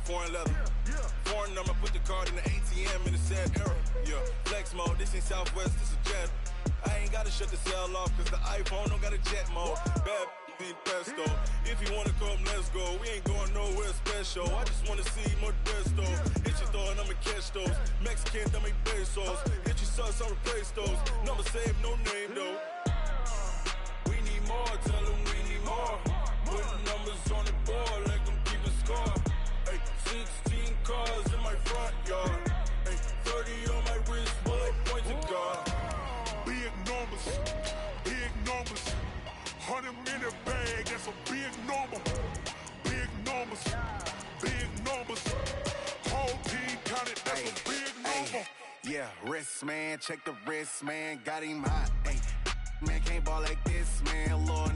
foreign leather. Foreign number, put the card in the ATM in the sad era. Yeah, flex mode, this ain't Southwest, this is jet. I ain't gotta shut the cell off, cause the iPhone don't got a jet mode. Bad be pesto. If you wanna come, let's go. We ain't going nowhere special. I just wanna see more desto. Hit your throw and I'ma catch those. Mexican, dame pesos. Hit your sus, I'll replace those. Number save, no name though. We need more, tell them we need more. Putting numbers on the board, let them keep a score. Ay, 16 cars in my front yard. Ay, 30 on my wrist, bullet point to God. Big numbers, big numbers. 100 minute bag, that's a big number. Big numbers, big numbers. Whole team counted, that's a big number. Yeah, wrist man, check the wrist man, got him hot. Ay, man can't ball like this, man. Lord,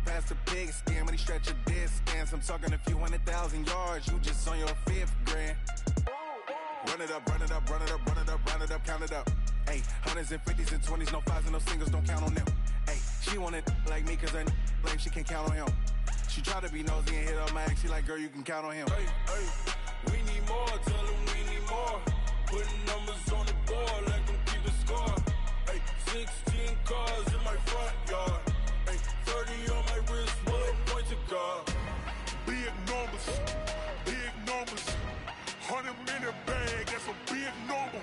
past the pig skin when he stretch a distance. I'm talking a few 100,000 yards, you just on your 5th grand. Run it up, run it up, run it up, run it up, run it up, count it up. Ay, hundreds and 50s and 20s, no 5s and no singles, don't count on them. Ay, she want it like me cause her blame, she can't count on him. She try to be nosy and hit up my ex, she like, girl, you can count on him. Hey, hey, we need more, tell them we need more. Putting numbers on the board, let them keep the score. Hey, 16 cars in my front yard. Hey, 30 on my wrist, bullet point to God. Big numbers, big numbers. 100 minute bag, that's a big number.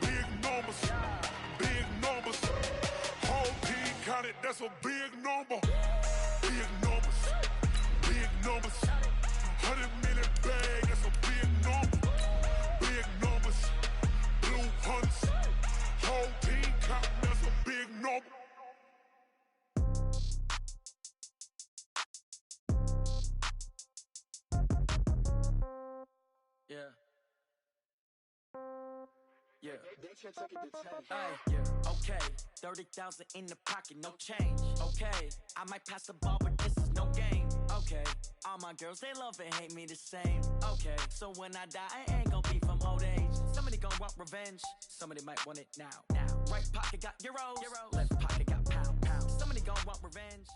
Big numbers, big numbers. Whole team counted, that's a big number. Big numbers, big numbers. 100 minute bag, that's a big number. Big numbers, blue hunts. Whole team counting, that's a big number. Yeah. Yeah. Yeah. Okay. 30,000 in the pocket, no change. Okay. I might pass the ball, but this is no game. Okay. All my girls, they love and hate me the same. Okay. So when I die, I ain't gonna be from old age. Somebody gonna want revenge. Somebody might want it now. Right pocket got euros. Left pocket got pounds. Somebody gonna want revenge.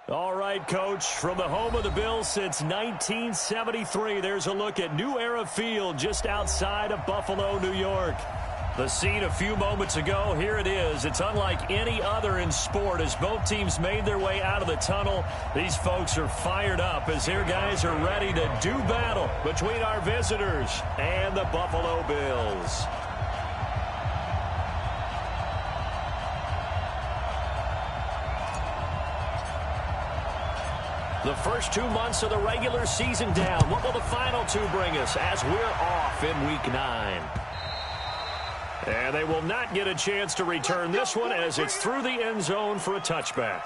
All right, Coach, from the home of the Bills since 1973, there's a look at New Era Field just outside of Buffalo, New York. The scene a few moments ago, here it is. It's unlike any other in sport as both teams made their way out of the tunnel. These folks are fired up as their guys are ready to do battle between our visitors and the Buffalo Bills. The first 2 months of the regular season down. What will the final 2 bring us as we're off in Week 9? And they will not get a chance to return this one as it's through the end zone for a touchback.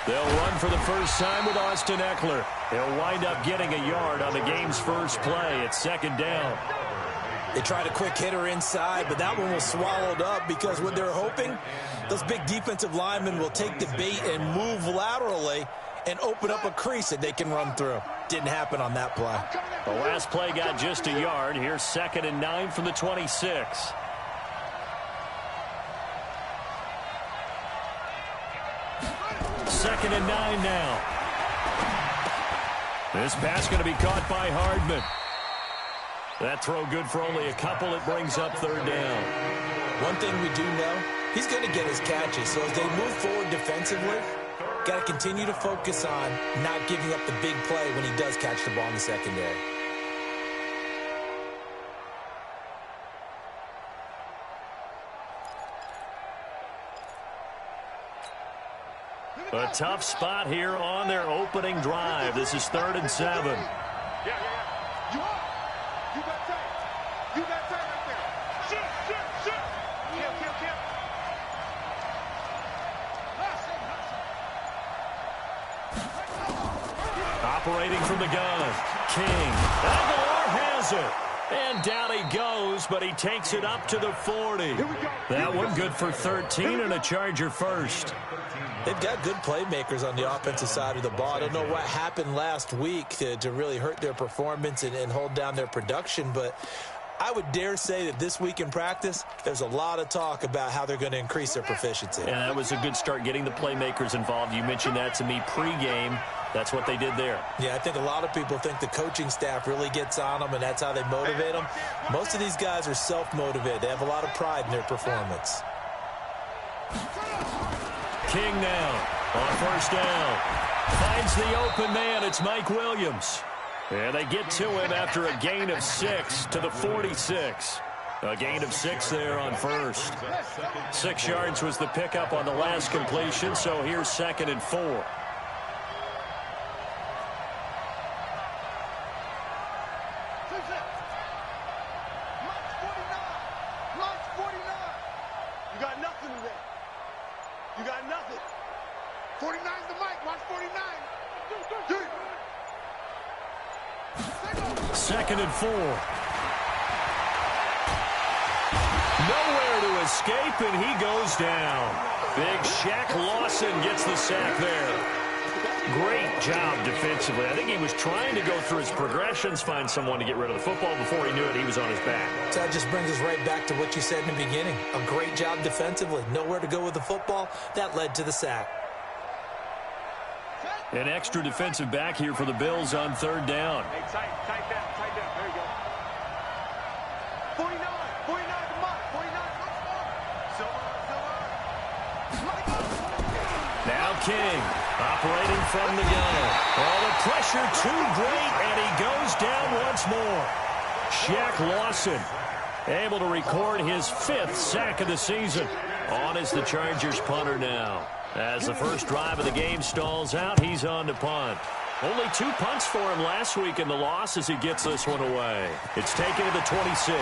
They'll run for the first time with Austin Eckler. He'll wind up getting a yard on the game's first play at 2nd down. They tried a quick hitter inside, but that one was swallowed up because what they're hoping, those big defensive linemen will take the bait and move laterally and open up a crease that they can run through. Didn't happen on that play. The last play got just a yard. Here's 2nd and 9 from the 26. Second and 9 now. This pass going to be caught by Hardman. That throw good for only a couple. It brings up 3rd down. One thing we do know, he's going to get his catches. So as they move forward defensively, got to continue to focus on not giving up the big play when he does catch the ball in the secondary. A tough spot here on their opening drive. This is 3rd and 7. You got time. You got time right there. Shoot. Kill. Operating from the gun. King. Aguilar has it. And down he goes, but he takes it up to the 40. That one good for 13 and a Charger first. They've got good playmakers on the offensive side of the ball. I don't know what happened last week to really hurt their performance and hold down their production, but I would dare say that this week in practice, there's a lot of talk about how they're going to increase their proficiency. And that was a good start getting the playmakers involved. You mentioned that to me pregame. That's what they did there. Yeah, I think a lot of people think the coaching staff really gets on them, and that's how they motivate them. Most of these guys are self-motivated. They have a lot of pride in their performance. King now on first down. Finds the open man. It's Mike Williams. And they get to him after a gain of 6 to the 46. A gain of 6 there on first. 6 yards was the pickup on the last completion, so here's 2nd and 4. You got nothing. 49's the mic. Watch 49. 2nd and 4. Nowhere to escape, and he goes down. Big Shaq Lawson gets the sack there. Great job defensively. I think he was trying to go through his progressions, find someone to get rid of the football. Before he knew it, he was on his back. So that just brings us right back to what you said in the beginning. A great job defensively. Nowhere to go with the football. That led to the sack. An extra defensive back here for the Bills on 3rd down. Hey, tight down. There you go. 49 the mark. 49. Now King operating from the gun. Oh, the pressure too great, and he goes down once more. Shaq Lawson able to record his 5th sack of the season. On is the Chargers punter now. As the first drive of the game stalls out, he's on to punt. Only 2 punts for him last week in the loss as he gets this one away. It's taken to the 26.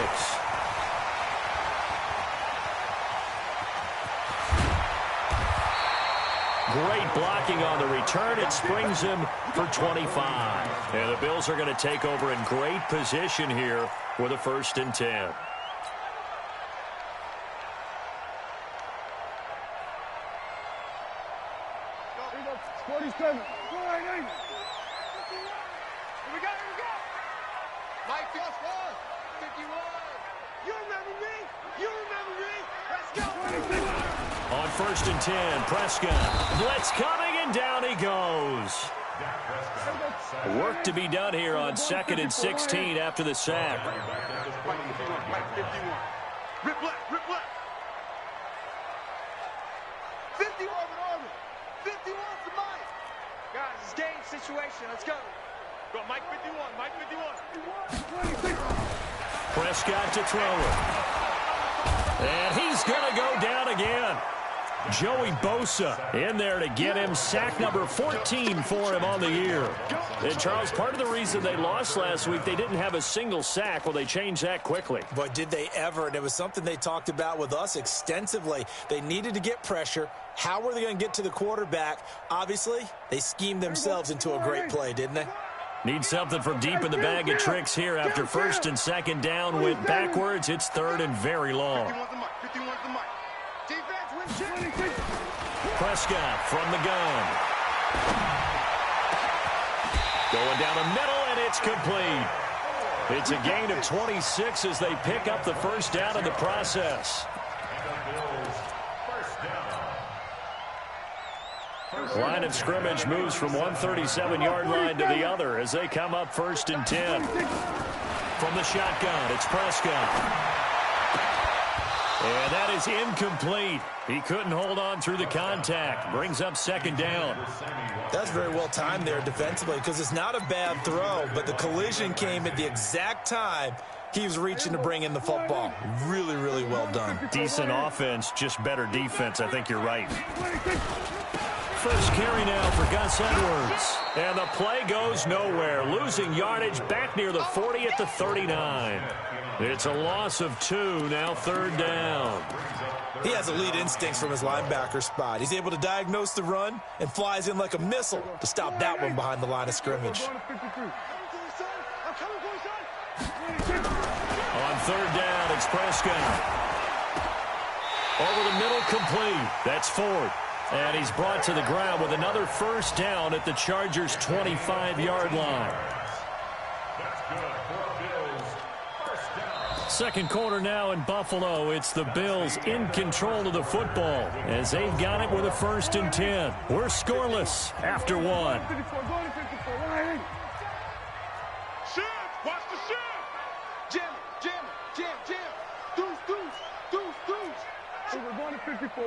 Great blocking on the return. It springs him for 25. And the Bills are going to take over in great position here with a 1st and 10. Here we go. Mike, 51. You remember me? Let's go. On 1st and 10, Prescott. Blitz coming, and down he goes. Work to be done here on 2nd and 16 after the sack. Mike 51. Rip left. 51 Army. 51's the Mike. Guys, it's game situation. Let's go. Go, Mike 51. Prescott to throw it. And he's going to go down again. Joey Bosa in there to get him sack number 14 for him on the year. And, Charles, part of the reason they lost last week, they didn't have a single sack. Well, they changed that quickly. But did they ever? And it was something they talked about with us extensively. They needed to get pressure. How were they going to get to the quarterback? Obviously, they schemed themselves into a great play, didn't they? Need something from deep in the bag of tricks here after 1st and 2nd down. Went backwards. It's 3rd and very long. 51's the mic. Defense wins. Prescott from the gun. Going down the middle, and it's complete. It's a gain of 26 as they pick up the 1st down in the process. Line of scrimmage moves from one 37-yard line to the other as they come up 1st and 10. From the shotgun, it's Prescott. And that is incomplete. He couldn't hold on through the contact. Brings up 2nd down. That's very well timed there defensively because it's not a bad throw, but the collision came at the exact time he was reaching to bring in the football. Really, really well done. Decent offense, just better defense. I think you're right. First carry now for Gus Edwards. And the play goes nowhere. Losing yardage back near the 40 at the 39. It's a loss of 2, now 3rd down. He has elite instincts from his linebacker spot. He's able to diagnose the run and flies in like a missile to stop that one behind the line of scrimmage. On third down, it's Prescott. Over the middle, complete. That's Ford. And he's brought to the ground with another first down at the Chargers' 25-yard line. Second quarter now in Buffalo. It's the Bills in control of the football as they've got it with a 1st and 10. We're scoreless after one. Shift! Watch the shift! Jam, jam, jam, jam. Deuce, deuce, deuce, deuce. So we're going to 54.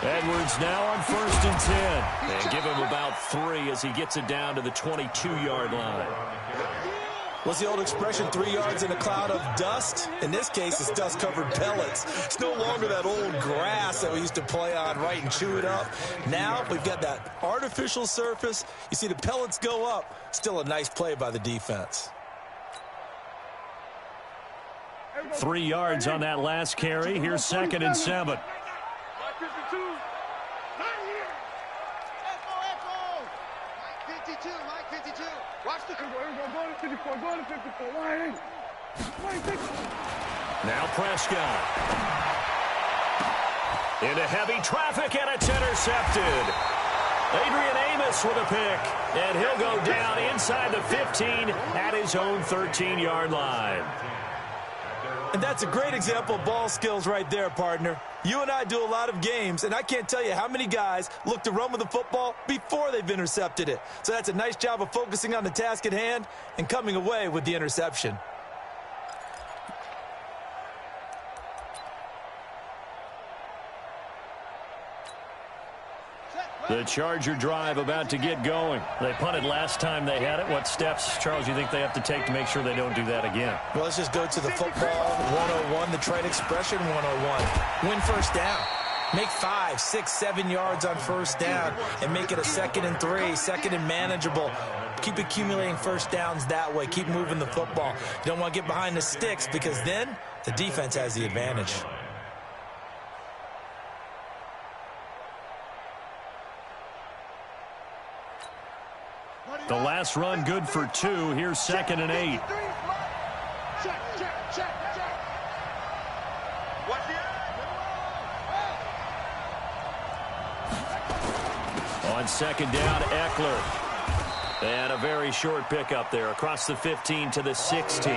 Edwards now on 1st and 10. And give him about 3 as he gets it down to the 22-yard line. What's the old expression, 3 yards in a cloud of dust? In this case, it's dust-covered pellets. It's no longer that old grass that we used to play on, right, and chew it up. Now we've got that artificial surface. You see the pellets go up. Still a nice play by the defense. 3 yards on that last carry. Here's 2nd and 7. Now Prescott. Into heavy traffic, and it's intercepted. Adrian Amos with a pick, and he'll go down inside the 15 at his own 13-yard line. And that's a great example of ball skills right there, partner. You and I do a lot of games, and I can't tell you how many guys look to run with the football before they've intercepted it. So that's a nice job of focusing on the task at hand and coming away with the interception. The Charger drive about to get going. They punted last time they had it. What steps, Charles, you think they have to take to make sure they don't do that again? Well, let's just go to the football 101, the trade expression 101. Win first down. Make 5, 6, 7 yards on first down and make it a 2nd and 3, 2nd and manageable. Keep accumulating first downs that way. Keep moving the football. You don't want to get behind the sticks because then the defense has the advantage. The last run good for 2. Here's 2nd and 8. Check, check, check, check. Watch it. On 2nd down, Eckler. And a very short pickup there across the 15 to the 16.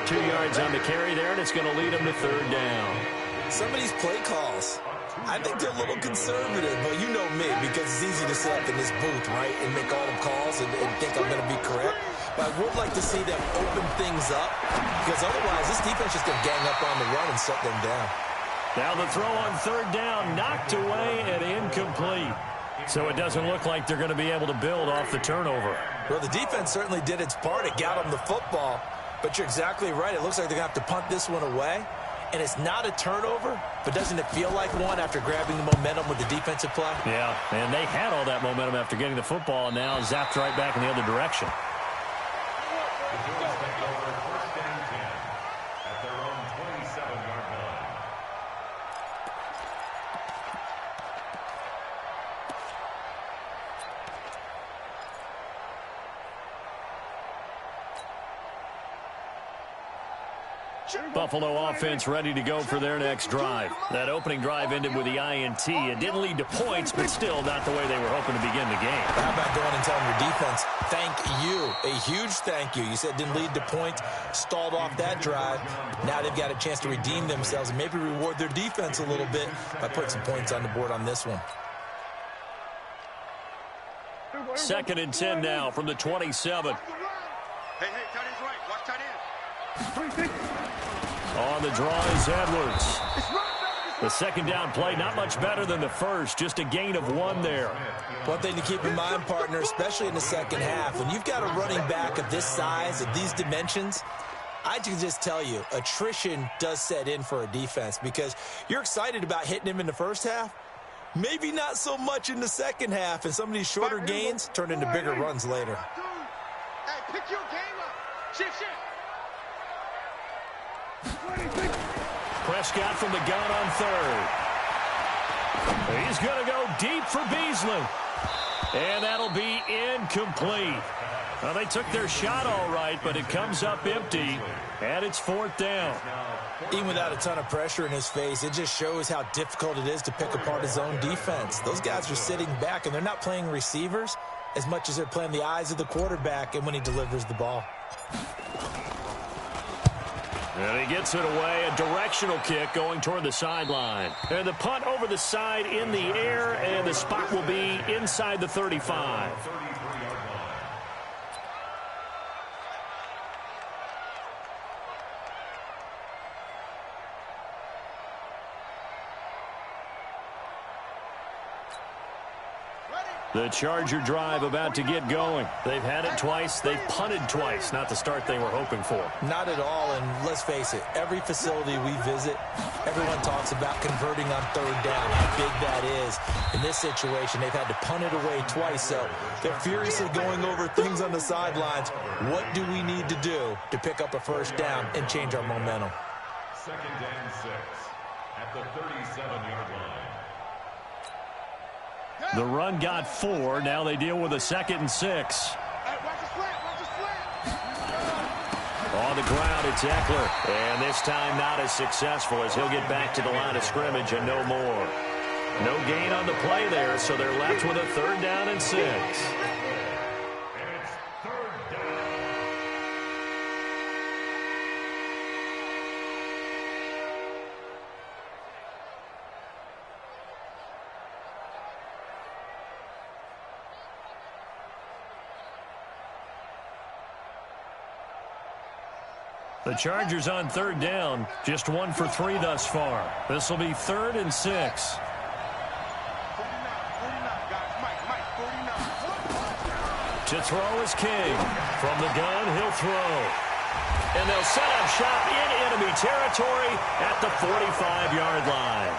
2 yards on the carry there, and it's going to lead him to 3rd down. Some of these play calls, I think they're a little conservative, but you know me, because it's easy to sit up in this booth, right, and make all the calls and think I'm going to be correct. But I would like to see them open things up, because otherwise this defense is going to gang up on the run and shut them down. Now the throw on 3rd down, knocked away and incomplete. So it doesn't look like they're going to be able to build off the turnover. Well, the defense certainly did its part. It got them the football, but you're exactly right. It looks like they're going to have to punt this one away. And it's not a turnover, but doesn't it feel like one after grabbing the momentum with the defensive play? Yeah, and they had all that momentum after getting the football, and now zapped right back in the other direction. Buffalo offense ready to go for their next drive. That opening drive ended with the INT. It didn't lead to points, but still not the way they were hoping to begin the game. How about going and telling your defense, thank you, a huge thank you. You said it didn't lead to points, stalled off that drive. Now they've got a chance to redeem themselves and maybe reward their defense a little bit by putting some points on the board on this one. 2nd and 10 now from the 27. Hey, tight end's right. Watch tight end. On the draw is Edwards. The 2nd down play, not much better than the first, just a gain of 1 there. One thing to keep in mind, partner, especially in the second half, when you've got a running back of this size, of these dimensions, I can just tell you, attrition does set in for a defense because you're excited about hitting him in the first half, maybe not so much in the second half, and some of these shorter gains turn into bigger runs later. Hey, pick your game up. Shift, shift. Prescott from the gun on 3rd. He's going to go deep for Beasley. And that'll be incomplete. Well, they took their shot all right, but it comes up empty, and it's 4th down. Even without a ton of pressure in his face, it just shows how difficult it is to pick apart his own defense. Those guys are sitting back, and they're not playing receivers as much as they're playing the eyes of the quarterback and when he delivers the ball. And he gets it away, a directional kick going toward the sideline. And the punt over the side in the air, and the spot will be inside the 35. The Charger drive about to get going. They've had it twice. They've punted twice. Not the start they were hoping for. Not at all, and let's face it, every facility we visit, everyone talks about converting on 3rd down, how big that is. In this situation, they've had to punt it away twice, so they're furiously going over things on the sidelines. What do we need to do to pick up a 1st down and change our momentum? 2nd and 6 at the 37-yard line. The run got 4. Now they deal with a 2nd and 6. On the ground, it's Eckler. And this time not as successful as he'll get back to the line of scrimmage and no more. No gain on the play there, so they're left with a 3rd down and 6. The Chargers on 3rd down, just 1 for 3 thus far. This will be 3rd and 6. To throw is King. From the gun, he'll throw. And they'll set up shop in enemy territory at the 45-yard line.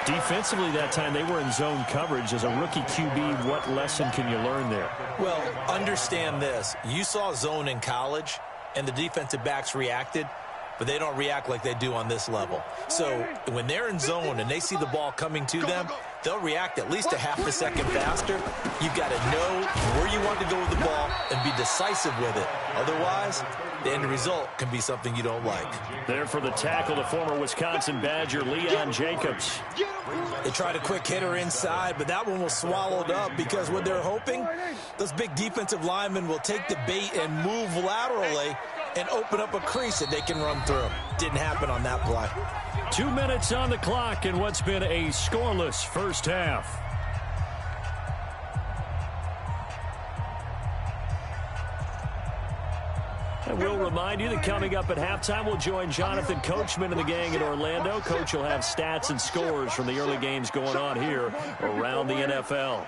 Defensively that time, they were in zone coverage. As a rookie QB, what lesson can you learn there? Well, understand this. You saw zone in college, and the defensive backs reacted, but they don't react like they do on this level. So when they're in zone and they see the ball coming to them, they'll react at least a half a second faster. You've got to know where you want to go with the ball and be decisive with it. Otherwise, the end result can be something you don't like. There for the tackle, the former Wisconsin Badger, Leon Jacobs. They tried a quick hitter inside, but that one was swallowed up because what they're hoping, those big defensive linemen will take the bait and move laterally and open up a crease that they can run through. Didn't happen on that play. 2 minutes on the clock in what's been a scoreless first half. And we'll remind you that coming up at halftime, we'll join Jonathan Coachman and the gang in Orlando. Coach will have stats and scores from the early games going on here around the NFL.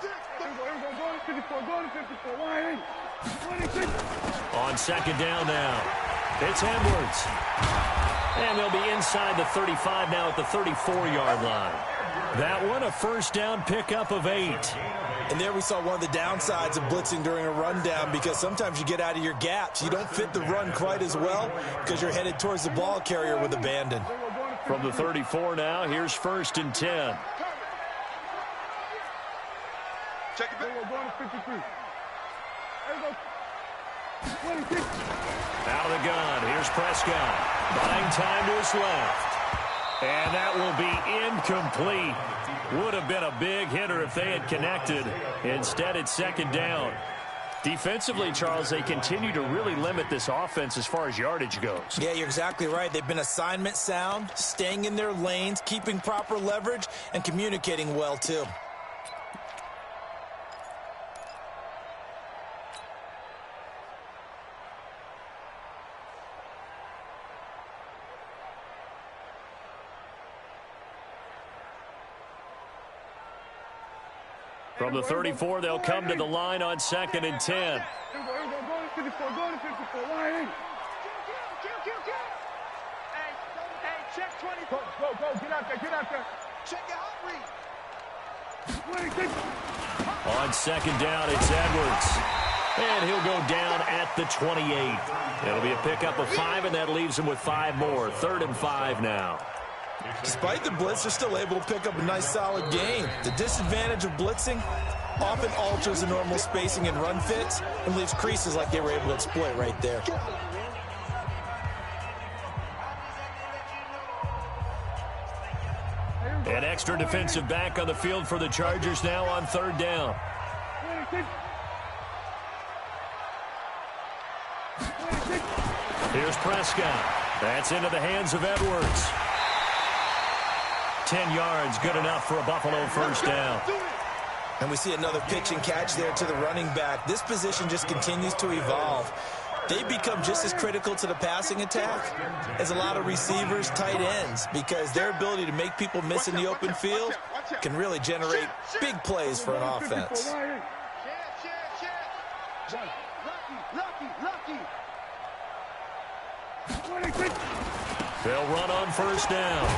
On 2nd down now, it's Edwards. And they'll be inside the 35 now at the 34-yard line. That one, a 1st down pickup of 8. And there we saw one of the downsides of blitzing during a rundown, because sometimes you get out of your gaps. You don't fit the run quite as well because you're headed towards the ball carrier with abandon. From the 34 now, here's 1st and 10. Check it. We're going to 53. Out of the gun, here's Prescott. Buying time to his left. And that will be incomplete. Would have been a big hitter if they had connected. Instead, it's 2nd down. Defensively, Charles, they continue to really limit this offense as far as yardage goes. Yeah, you're exactly right. They've been assignment sound, staying in their lanes, keeping proper leverage, and communicating well, too. From the 34, they'll come to the line on 2nd and 10. Check 20. Go, get out there. Check your hot read. On 2nd down, it's Edwards. And he'll go down at the 28. It'll be a pickup of 5, and that leaves him with 5 more. 3rd and 5 now. Despite the blitz, they're still able to pick up a nice, solid gain. The disadvantage of blitzing, often alters the normal spacing and run fits and leaves creases like they were able to exploit right there. An extra defensive back on the field for the Chargers now on 3rd down. Here's Prescott. That's into the hands of Edwards. 10 yards, good enough for a Buffalo 1st down. And we see another pitch and catch there to the running back. This position just continues to evolve. They become just as critical to the passing attack as a lot of receivers, tight ends, because their ability to make people miss in the open field can really generate big plays for an offense. They'll run on 1st down.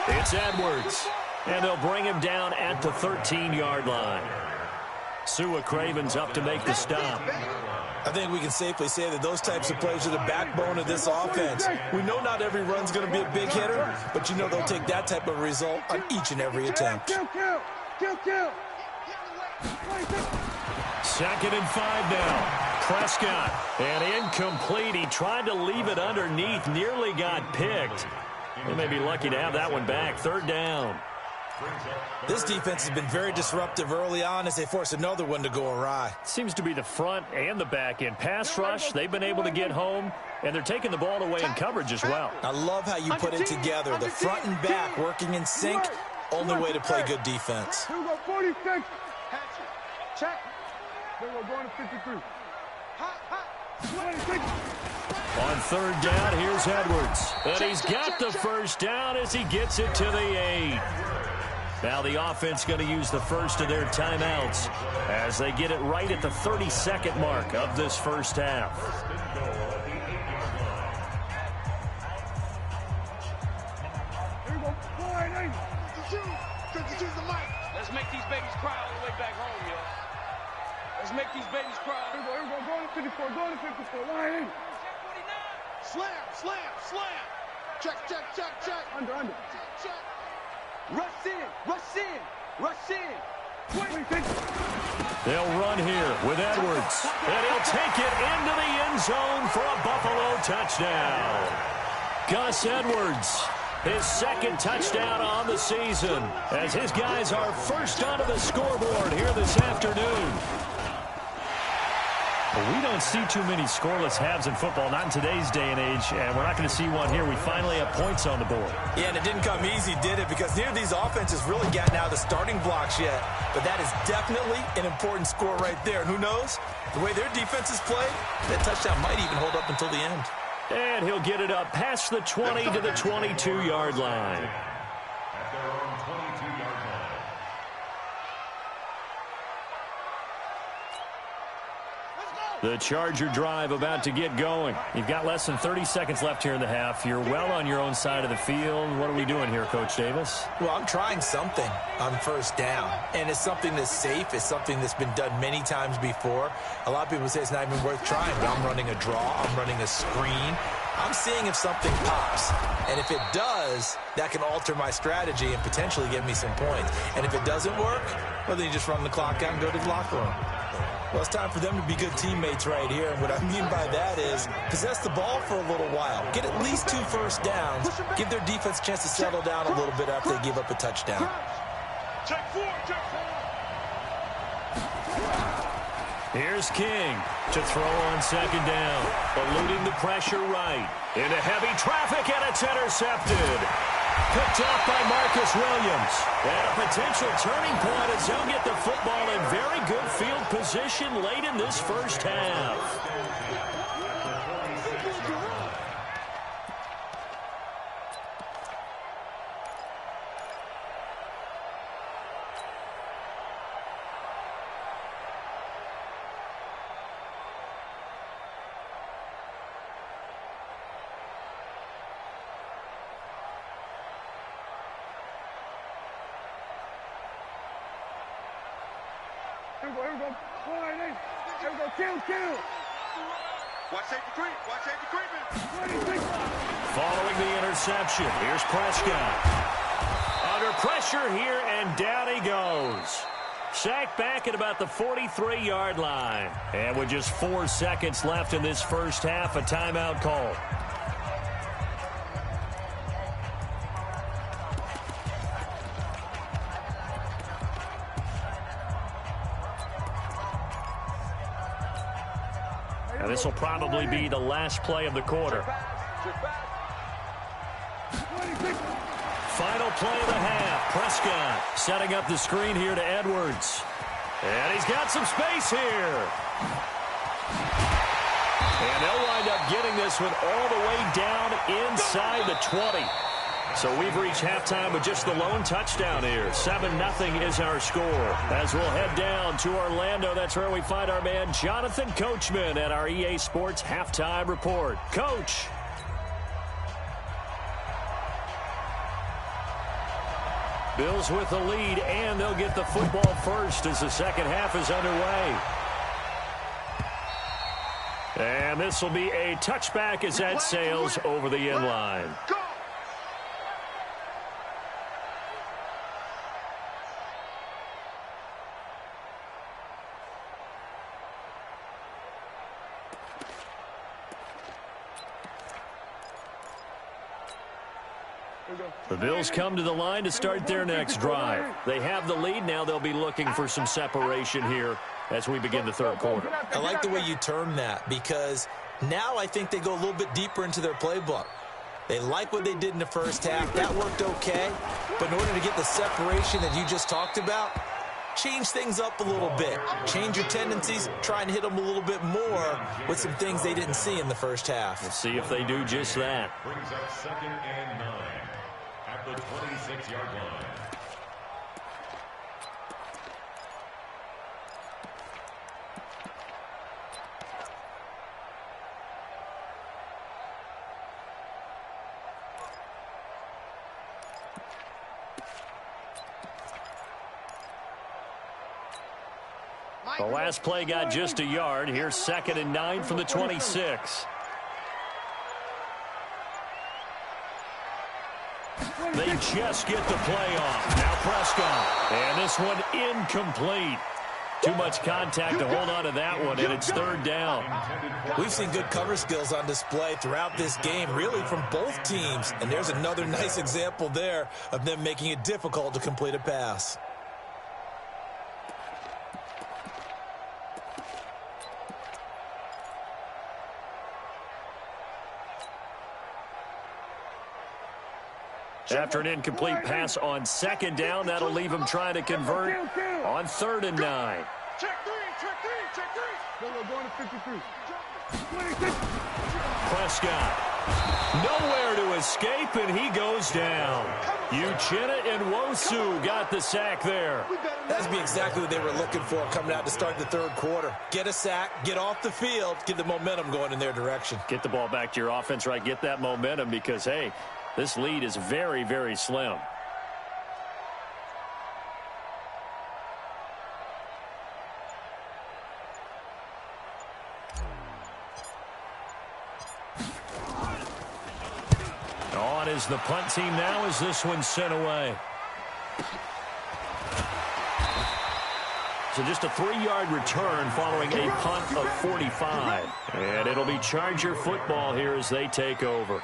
It's Edwards, and they'll bring him down at the 13-yard line. Sua Craven's up to make the stop. I think we can safely say that those types of plays are the backbone of this offense. We know not every run's going to be a big hitter, but you know they'll take that type of result on each and every attempt. 2nd and 5 now. Prescott, and incomplete. He tried to leave it underneath, nearly got picked. They may be lucky to have that one back. 3rd down. This defense has been very disruptive early on as they force another one to go awry. Seems to be the front and the back end. Pass rush, they've been able to get home, and they're taking the ball away in coverage as well. I love how you put it together. The front and back working in sync. Only way to play good defense. Here we go, 46. Check. Here we go, going to 53. On 3rd down, here's Edwards. And he's got the 1st down as he gets it to the 8. Now the offense going to use the first of their timeouts as they get it right at the 32nd mark of this 1st half. Here we go, 52. Let's make these babies cry all the way back home, yo. Let's make these babies cry. Here we go, going to 54, going to 54. Line in. Slam. Check. Under. Check. Rush in. 26. They'll run here with Edwards. And he'll take it into the end zone for a Buffalo touchdown. Gus Edwards, his 2nd touchdown on the season, as his guys are first onto the scoreboard here this afternoon. We don't see too many scoreless halves in football, not in today's day and age, and we're not going to see one here. We finally have points on the board. Yeah, and it didn't come easy, did it? Because neither of these offenses really gotten out of the starting blocks yet. But that is definitely an important score right there. And who knows? The way their defense is played, that touchdown might even hold up until the end. And he'll get it up past the 20 to the 22-yard line. At their own 22-yard line. The Charger drive about to get going. You've got less than 30 seconds left here in the half. You're well on your own side of the field. What are we doing here, Coach Davis? Well, I'm trying something on 1st down, and it's something that's safe. It's something that's been done many times before. A lot of people say it's not even worth trying, but I'm running a draw. I'm running a screen. I'm seeing if something pops, and if it does, that can alter my strategy and potentially get me some points. And if it doesn't work, well, then you just run the clock out and go to the locker room. Well, it's time for them to be good teammates right here. And what I mean by that is possess the ball for a little while. Get at least 2 first downs. Give their defense a chance to settle down a little bit after they give up a touchdown. Check 4. Here's King to throw on 2nd down. Eluding the pressure right. Into heavy traffic, and it's intercepted. Picked off by Marcus Williams. And a potential turning point as they'll get the football in very good field position late in this 1st half. Here we go. Here we go. Kill. Watch safety creeping. Following the interception, here's Prescott. Under pressure here, and down he goes. Sacked back at about the 43-yard line. And with just 4 seconds left in this first half, a timeout call. And this will probably be the last play of the quarter. Final play of the half. Prescott setting up the screen here to Edwards. And he's got some space here. And they'll wind up getting this one all the way down inside the 20. So we've reached halftime with just the lone touchdown here. 7-0 is our score. As we'll head down to Orlando, that's where we find our man Jonathan Coachman at our EA Sports Halftime Report. Coach. Bills with the lead, and they'll get the football first as the second half is underway. And this will be a touchback as that sails over the end line. The Bills come to the line to start their next drive. They have the lead. Now they'll be looking for some separation here as we begin the third quarter. I like the way you term that, because now I think they go a little bit deeper into their playbook. They like what they did in the first half. That worked okay. But in order to get the separation that you just talked about, change things up a little bit. Change your tendencies. Try and hit them a little bit more with some things they didn't see in the first half. We'll see if they do just that. Brings up 2nd and 9 at the 26-yard line. The last play got just a yard. Here's 2nd and 9 from the 26. They just get the play off. Now Prescott. And this one incomplete. Too much contact to hold on to that one, and it's 3rd down. We've seen good cover skills on display throughout this game, really from both teams. And there's another nice example there of them making it difficult to complete a pass. After an incomplete pass on 2nd down, that'll leave him trying to convert on 3rd and 9. Check three. No, going to 53. Prescott, nowhere to escape, and he goes down. Uchenna and Nwosu got the sack there. That's be exactly what they were looking for coming out to start the third quarter. Get a sack, get off the field, get the momentum going in their direction. Get the ball back to your offense, right? Get that momentum because, hey, this lead is very, very slim. On is the punt team now as this one's sent away. So just a 3-yard return following a punt of 45. And it'll be Charger football here as they take over.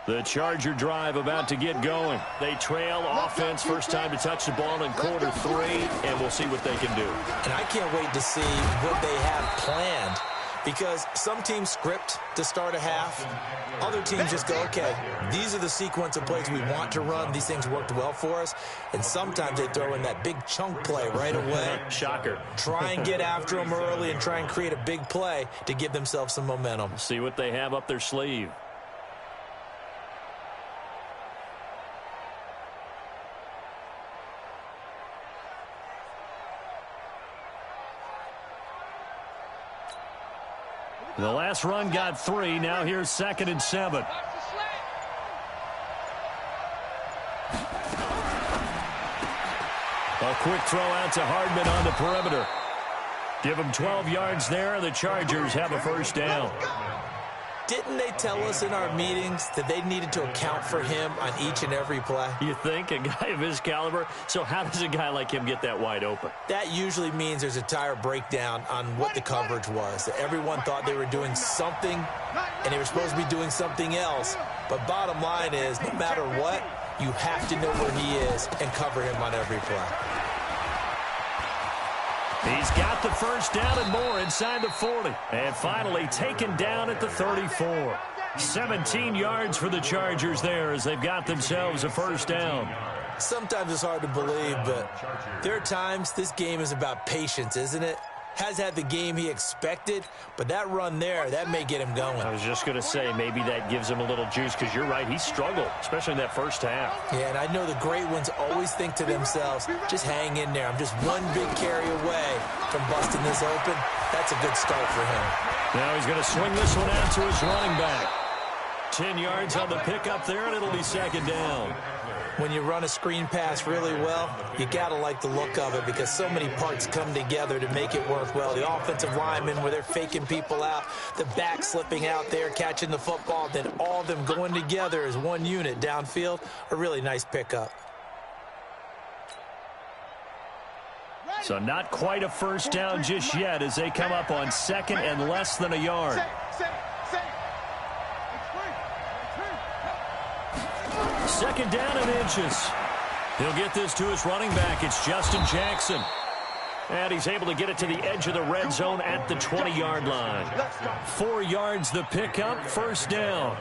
The Charger drive about to get going. They trail offense, first time to touch the ball in quarter 3, and we'll see what they can do. And I can't wait to see what they have planned, because some teams script to start a half. Other teams just go, okay, these are the sequence of plays we want to run. These things worked well for us. And sometimes they throw in that big chunk play right away. Shocker. Try and get after them early and try and create a big play to give themselves some momentum. See what they have up their sleeve. The last run got 3. Now here's 2nd and 7. A quick throw out to Hardman on the perimeter. Give him 12 yards there, and the Chargers have a first down. Didn't they tell us in our meetings that they needed to account for him on each and every play? You think? A guy of his caliber? So how does a guy like him get that wide open? That usually means there's a entire breakdown on what the coverage was. Everyone thought they were doing something, and they were supposed to be doing something else. But bottom line is, no matter what, you have to know where he is and cover him on every play. He's got the first down and more inside the 40. And finally taken down at the 34. 17 yards for the Chargers there as they've got themselves a first down. Sometimes it's hard to believe, but there are times this game is about patience, isn't it? Has had the game he expected, but that run there, that may get him going. I was just going to say, maybe that gives him a little juice, because you're right, he struggled, especially in that first half. Yeah, and I know the great ones always think to themselves, just hang in there. I'm just one big carry away from busting this open. That's a good start for him. Now he's going to swing this one out to his running back. 10 yards on the pickup there, and it'll be second down. When you run a screen pass really well, you got to like the look of it because so many parts come together to make it work well. The offensive linemen, where they're faking people out, the back slipping out there, catching the football, then all of them going together as one unit downfield, a really nice pickup. So not quite a first down just yet as they come up on second and less than a yard. Second down and inches. He'll get this to his running back. It's Justin Jackson. And he's able to get it to the edge of the red zone at the 20-yard line. 4 yards the pickup, first down.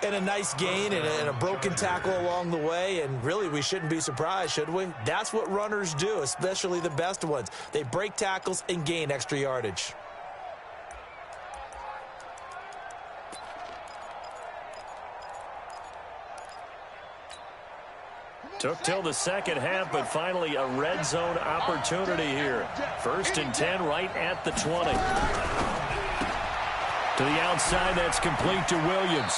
And a nice gain and a broken tackle along the way. And really, we shouldn't be surprised, should we? That's what runners do, especially the best ones. They break tackles and gain extra yardage. Took till the second half, but finally a red zone opportunity here. First and 10 right at the 20. To the outside, that's complete to Williams.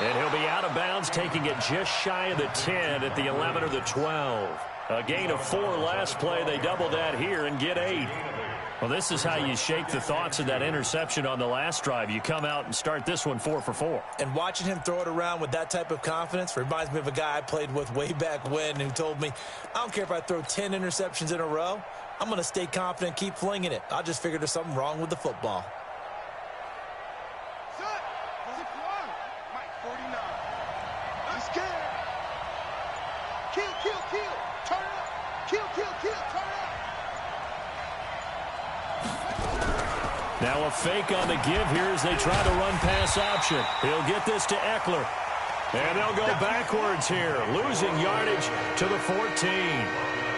And he'll be out of bounds, taking it just shy of the 10 at the 11 or the 12. A gain of 4 last play. They double that here and get 8. Well, this is how you shake the thoughts of that interception on the last drive. You come out and start this one 4 for 4. And watching him throw it around with that type of confidence reminds me of a guy I played with way back when who told me, I don't care if I throw 10 interceptions in a row. I'm going to stay confident, keep flinging it. I just figured there's something wrong with the football. Now a fake on the give here as they try to run pass option. He'll get this to Eckler. And they'll go backwards here, losing yardage to the 14.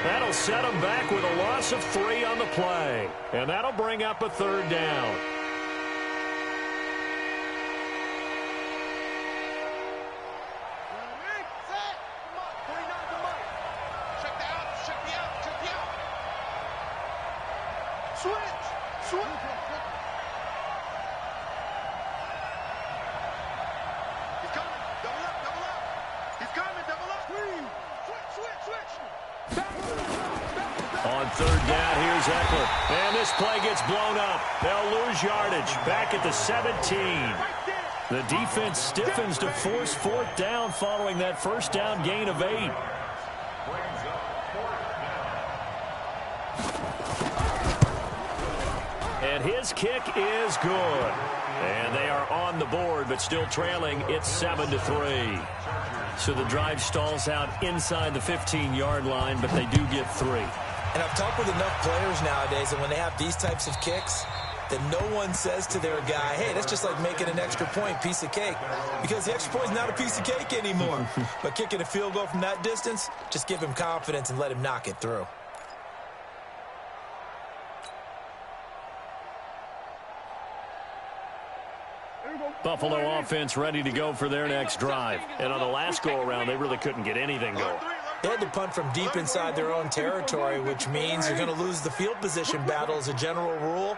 That'll set them back with a loss of 3 on the play. And that'll bring up a third down. On third down, here's Eckler. And this play gets blown up. They'll lose yardage. Back at the 17. The defense stiffens to force 4th down following that first down gain of 8. And his kick is good. And they are on the board, but still trailing. It's 7-3. So the drive stalls out inside the 15-yard line, but they do get 3. And I've talked with enough players nowadays, and when they have these types of kicks, that no one says to their guy, hey, that's just like making an extra point, piece of cake. Because the extra point is not a piece of cake anymore. But kicking a field goal from that distance, just give him confidence and let him knock it through. Buffalo offense ready to go for their next drive. And on the last go-around, they really couldn't get anything going. They had to punt from deep inside their own territory, which means you're going to lose the field position battle as a general rule.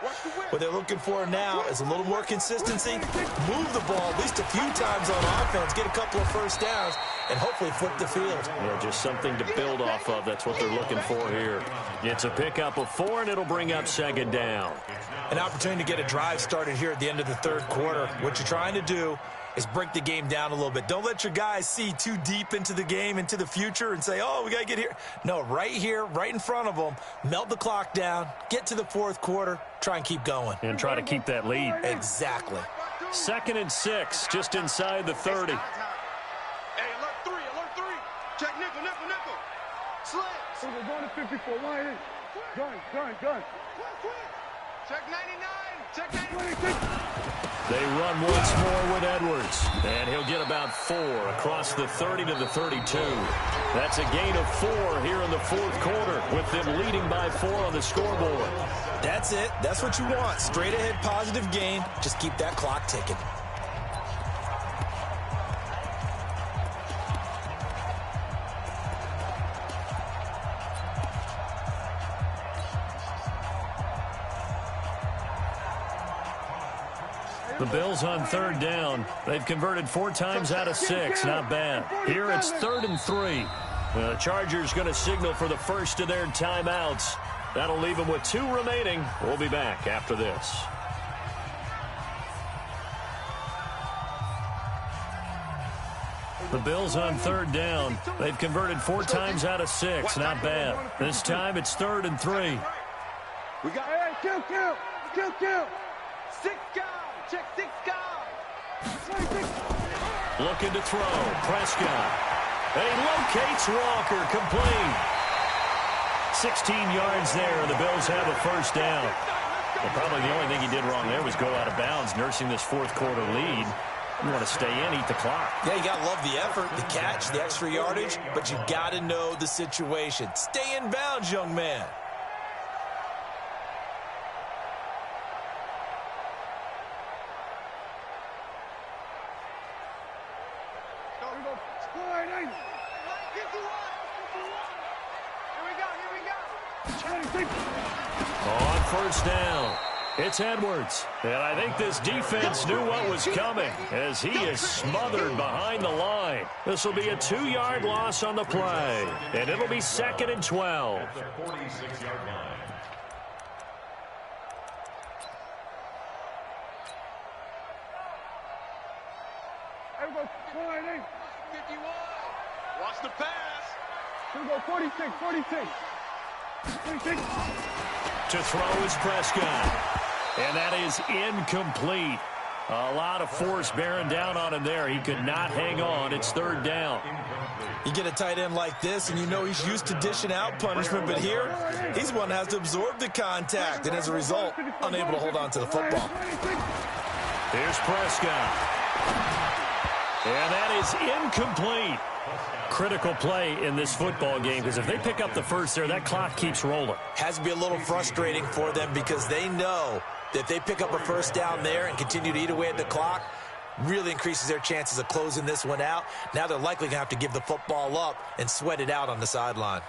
What they're looking for now is a little more consistency, move the ball at least a few times on offense, get a couple of first downs, and hopefully flip the field. Yeah, just something to build off of. That's what they're looking for here. It's a pickup of 4, and it'll bring up second down. An opportunity to get a drive started here at the end of the third quarter. What you're trying to do is break the game down a little bit. Don't let your guys see too deep into the game, into the future, and say, oh, we got to get here. No, right here, right in front of them, melt the clock down, get to the fourth quarter, try and keep going. And try to keep that lead. Exactly. 2nd and 6, just inside the 30. Hey, alert 3, alert 3. Check nickel, nickel, nickel. Slants. We're going to 54, line in. Gun. Check 99, check 99. They run once more with Edwards, and he'll get about 4 across the 30 to the 32. That's a gain of 4 here in the fourth quarter, with them leading by 4 on the scoreboard. That's it. That's what you want. Straight ahead positive gain. Just keep that clock ticking. The Bills on 3rd down. They've converted 4 times out of 6. Not bad. Here it's 3rd and 3. The Chargers going to signal for the first of their timeouts. That'll leave them with 2 remaining. We'll be back after this. The Bills on 3rd down. They've converted 4 times out of 6. Not bad. This time it's 3rd and 3. We got, kill. 6 guys. Check 6 guys. Looking to throw. Prescott. He locates Walker. Complete. 16 yards there, and the Bills have a first down. Well, probably the only thing he did wrong there was go out of bounds, nursing this fourth quarter lead. You want to stay in, eat the clock. Yeah, you got to love the effort, the catch, the extra yardage, but you got to know the situation. Stay in bounds, young man. On first down, it's Edwards. And I think this defense knew what was coming as he is smothered behind the line. This will be a 2-yard loss on the play, and it'll be 2nd and 12. 46-yard line. Everybody, 51. Watch the pass. Here we go, 46. To throw is Prescott. And that is incomplete. A lot of force bearing down on him there. He could not hang on. It's 3rd down. You get a tight end like this, and you know he's used to dishing out punishment, but here, he's the one that has to absorb the contact, and as a result, unable to hold on to the football. Here's Prescott. And that is incomplete. Critical play in this football game, because if they pick up the first there, that clock keeps rolling. Has to be a little frustrating for them because they know that if they pick up a first down there and continue to eat away at the clock, really increases their chances of closing this one out. Now they're likely going to have to give the football up and sweat it out on the sideline.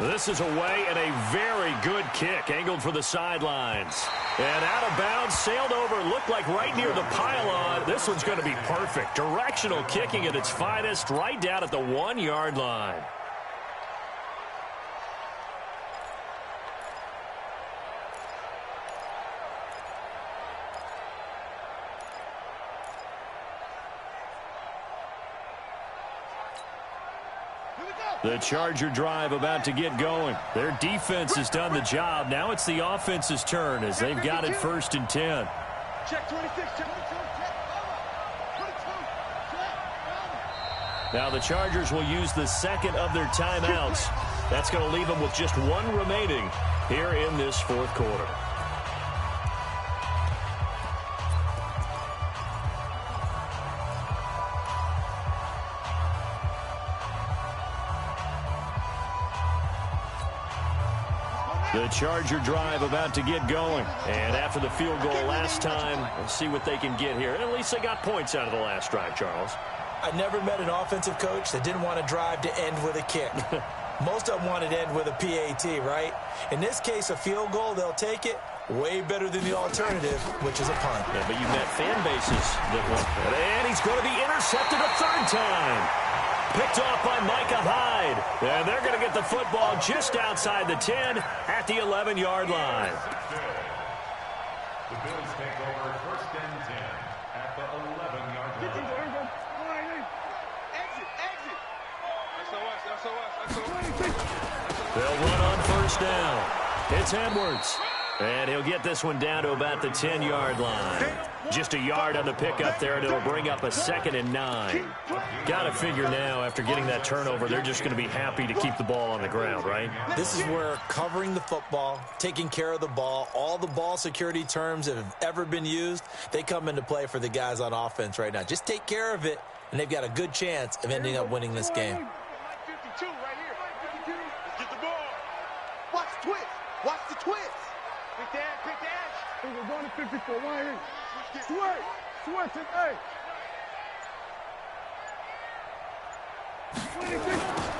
This is away and a very good kick, angled for the sidelines. And out of bounds, sailed over, looked like right near the pylon. This one's going to be perfect. Directional kicking at its finest, right down at the 1-yard line. The Charger drive about to get going. Their defense has done the job. Now it's the offense's turn as they've got it 1st and 10. Check 26, check 22, Now the Chargers will use the 2nd of their timeouts. That's going to leave them with just 1 remaining here in this fourth quarter. The Charger drive about to get going. And after the field goal last time, we'll see what they can get here. At least they got points out of the last drive, Charles. I never met an offensive coach that didn't want to drive to end with a kick. Most of them wanted to end with a PAT, right? In this case, a field goal, they'll take it. Way better than the alternative, which is a punt. Yeah, but you met fan bases that want that. And he's going to be intercepted a third time. Picked off by Micah Hyde. And they're going to get the football just outside the 10 at the 11-yard line. The Bills take over first and 10 at the 11-yard line. Exit. SOS. They'll run on first down. It's Edwards. And he'll get this one down to about the 10-yard line. Just a yard on the pickup there, and it'll bring up a 2nd and 9. Got to figure now, after getting that turnover, they're just going to be happy to keep the ball on the ground, right? This is where covering the football, taking care of the ball, all the ball security terms that have ever been used, they come into play for the guys on offense right now. Just take care of it, and they've got a good chance of ending up winning this game. 52 right here. 52. Let's get the ball. Watch the twist. Watch the twist. Quick dash. We're going to 54. Why here? Switch it, hey.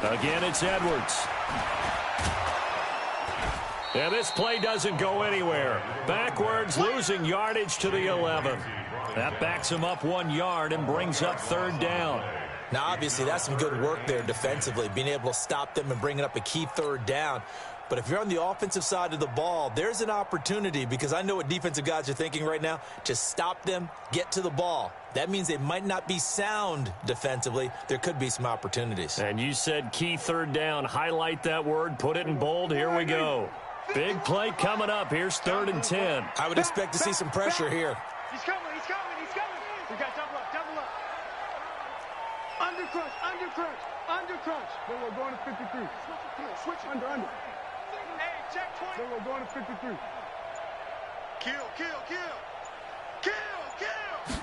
Again, it's Edwards. And this play doesn't go anywhere. Backwards, losing yardage to the 11. That backs him up 1 yard and brings up third down. Now, obviously, that's some good work there defensively, being able to stop them and bringing up a key third down. But if you're on the offensive side of the ball, there's an opportunity, because I know what defensive guys are thinking right now. Just stop them, get to the ball. That means they might not be sound defensively. There could be some opportunities. And you said key third down. Highlight that word. Put it in bold. Here we go. Big play coming up. Here's 3rd and 10. I would expect to see some pressure here. He's coming. We got double up. Under crunch. Then we're going to 53. Switch. Under. Hey, check 20. Then we're going to 53. Kill.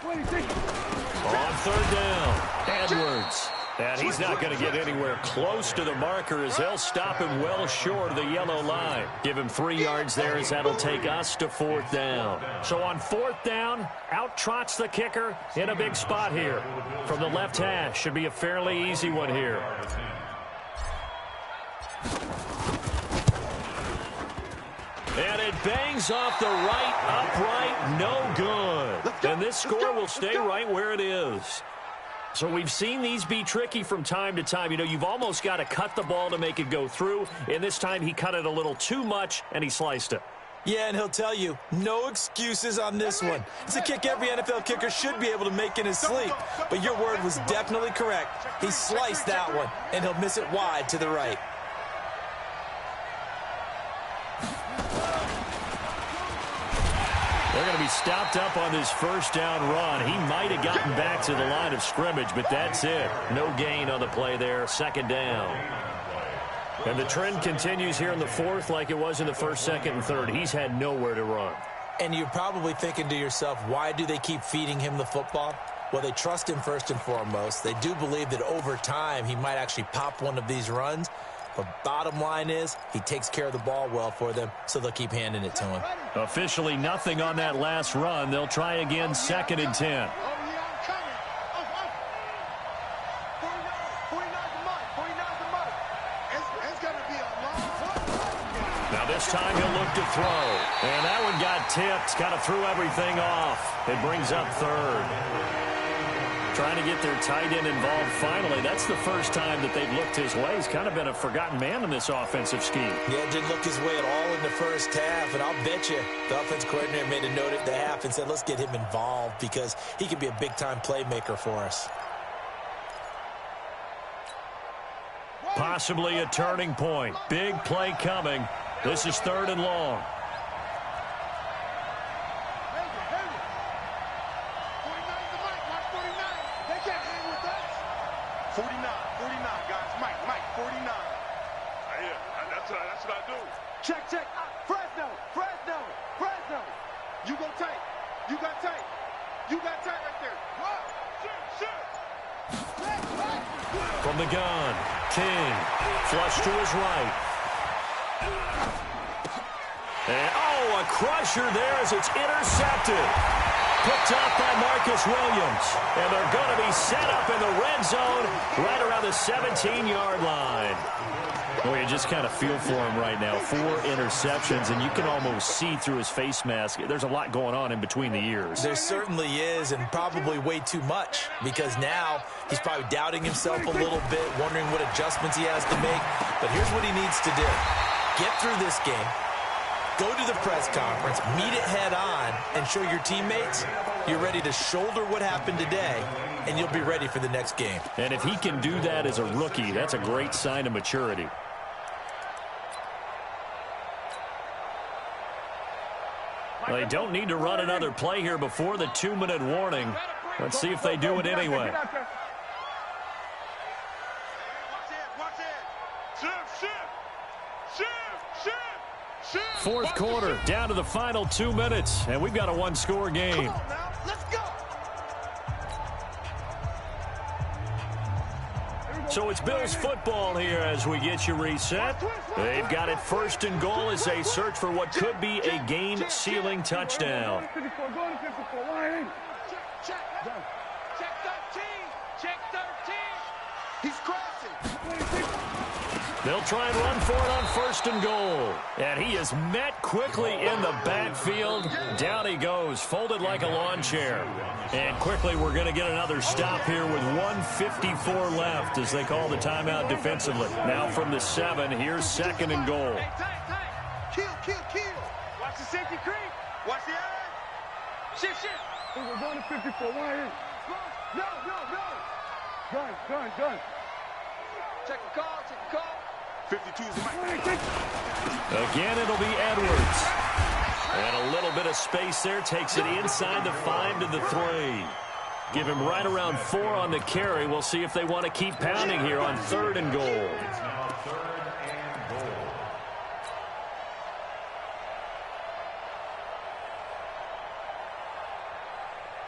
26. On third down, Edwards. And he's not going to get anywhere close to the marker, as they'll stop him well short of the yellow line. Give him 3 yards there, as that'll take us to 4th down. So on 4th down, out trots the kicker in a big spot here. From the left hash, should be a fairly easy one here. And it bangs off the right upright, no good. And this score will stay right where it is. So we've seen these be tricky from time to time. You know, you've almost got to cut the ball to make it go through. And this time he cut it a little too much, and he sliced it. Yeah, and he'll tell you, no excuses on this one. It's a kick every NFL kicker should be able to make in his sleep. But your word was definitely correct. He sliced that one, and he'll miss it wide to the right. They're going to be stopped up on this first down run. He might have gotten back to the line of scrimmage, but that's it. No gain on the play there. 2nd down. And the trend continues here in the 4th like it was in the 1st, 2nd, and 3rd. He's had nowhere to run. And you're probably thinking to yourself, why do they keep feeding him the football? Well, they trust him first and foremost. They do believe that over time he might actually pop one of these runs. But bottom line is, he takes care of the ball well for them, so they'll keep handing it to him. Officially nothing on that last run. They'll try again, 2nd and 10. Now this time he'll look to throw. And that one got tipped, kind of threw everything off. It brings up 3rd. Trying to get their tight end involved finally. That's the first time that they've looked his way. He's kind of been a forgotten man in this offensive scheme. Yeah, didn't look his way at all in the first half. And I'll bet you the offense coordinator made a note at the half and said, let's get him involved because he can be a big-time playmaker for us. Possibly a turning point. Big play coming. This is 3rd and long. 49, guys. Mike, 49. Yeah, that's what I do. Check. Fresno. You go tight. You got tight right there. Wow. Shoot. From the gun, King. Flush to his right. And, a crusher there as it's intercepted. Picked up by Marcus Williams. And they're going to be set up in the red zone right around the 17-yard line. Well, you just kind of feel for him right now. 4 interceptions, and you can almost see through his face mask. There's a lot going on in between the ears. There certainly is, and probably way too much, because now he's probably doubting himself a little bit, wondering what adjustments he has to make. But here's what he needs to do. Get through this game, go to the press conference, meet it head on, and show your teammates you're ready to shoulder what happened today, and you'll be ready for the next game. And if he can do that as a rookie, that's a great sign of maturity. They don't need to run another play here before the 2-minute warning. Let's see if they do it anyway. Fourth quarter, down to the final 2 minutes, and we've got a one-score game. Come on now, let's go. So it's Bills football here as we get you reset. They've got it 1st and goal as they search for what could be a game-sealing touchdown. Check 13. Check 13. He's crashing. They'll try and run for it on 1st and goal. And he is met quickly in the backfield. Down he goes, folded like a lawn chair. And quickly we're going to get another stop here with 1:54 left as they call the timeout defensively. Now from the 7, here's 2nd and goal. Kill. Watch the safety creep. Watch the eye. Shift. We're going to 54. Why? No. Gun. Check the call. 52 is the mic. Again, it'll be Edwards. And a little bit of space there. Takes it inside the 5 to the 3. Give him right around 4 on the carry. We'll see if they want to keep pounding here on 3rd and goal. It's now 3rd and goal.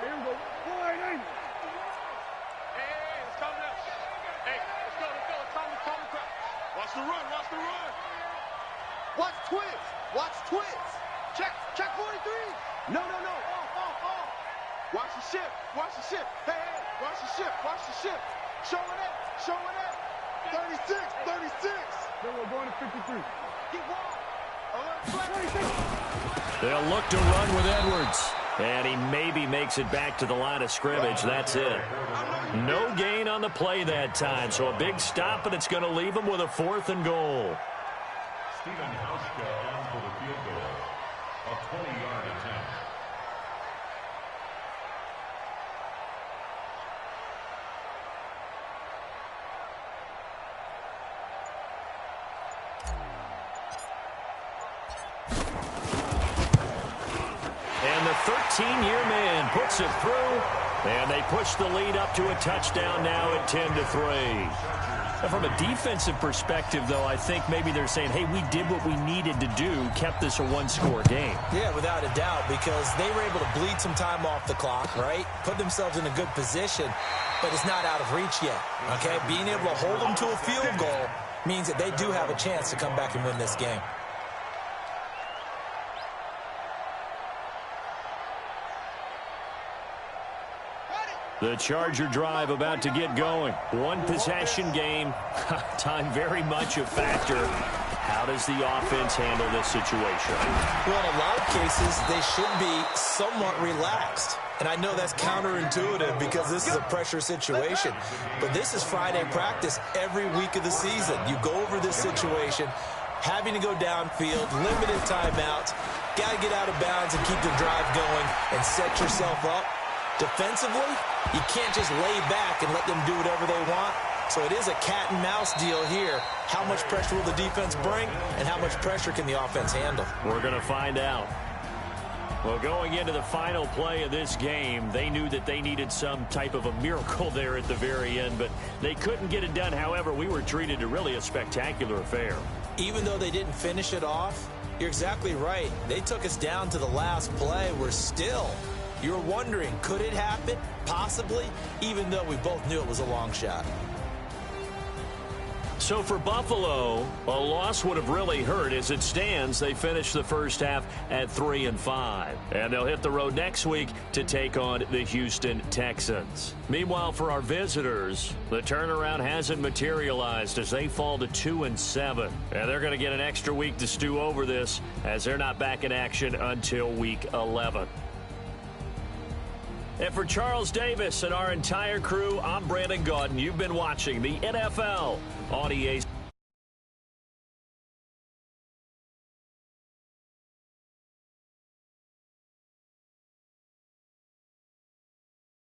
Here we go. Hey, let's calm down. Hey, let's go. Calm the crowd. Watch the run. Watch twist. Check 43. No. Off. Watch the shift. Hey, watch the shift. Showing it. 36. Then we're going to 53. Keep walking. They'll look to run with Edwards. And he maybe makes it back to the line of scrimmage. That's it. No gain on the play that time. So a big stop, and it's going to leave him with a 4th and goal. Steven Hauschka on for the field goal. A 20-yard attempt. And the 13-year man puts it through. And they push the lead up to a touchdown now at 10-3. From a defensive perspective, though, I think maybe they're saying, hey, we did what we needed to do, kept this a one-score game. Yeah, without a doubt, because they were able to bleed some time off the clock, right? Put themselves in a good position, but it's not out of reach yet, okay? Being able to hold them to a field goal means that they do have a chance to come back and win this game. The Charger drive about to get going. One possession game. Time very much a factor. How does the offense handle this situation? Well, in a lot of cases, they should be somewhat relaxed. And I know that's counterintuitive because this is a pressure situation. But this is Friday practice every week of the season. You go over this situation, having to go downfield, limited timeouts, got to get out of bounds and keep the drive going and set yourself up. Defensively, you can't just lay back and let them do whatever they want. So it is a cat and mouse deal here. How much pressure will the defense bring, and how much pressure can the offense handle? We're going to find out. Well, going into the final play of this game, they knew that they needed some type of a miracle there at the very end, but they couldn't get it done. However, we were treated to really a spectacular affair. Even though they didn't finish it off, you're exactly right. They took us down to the last play. We're still... You're wondering, could it happen? Possibly, even though we both knew it was a long shot. So for Buffalo, a loss would have really hurt. As it stands, they finished the first half at 3-5. And they'll hit the road next week to take on the Houston Texans. Meanwhile, for our visitors, the turnaround hasn't materialized as they fall to 2-7. And they're going to get an extra week to stew over this as they're not back in action until week 11. And for Charles Davis and our entire crew, I'm Brandon Gaudin. You've been watching the NFL on EA.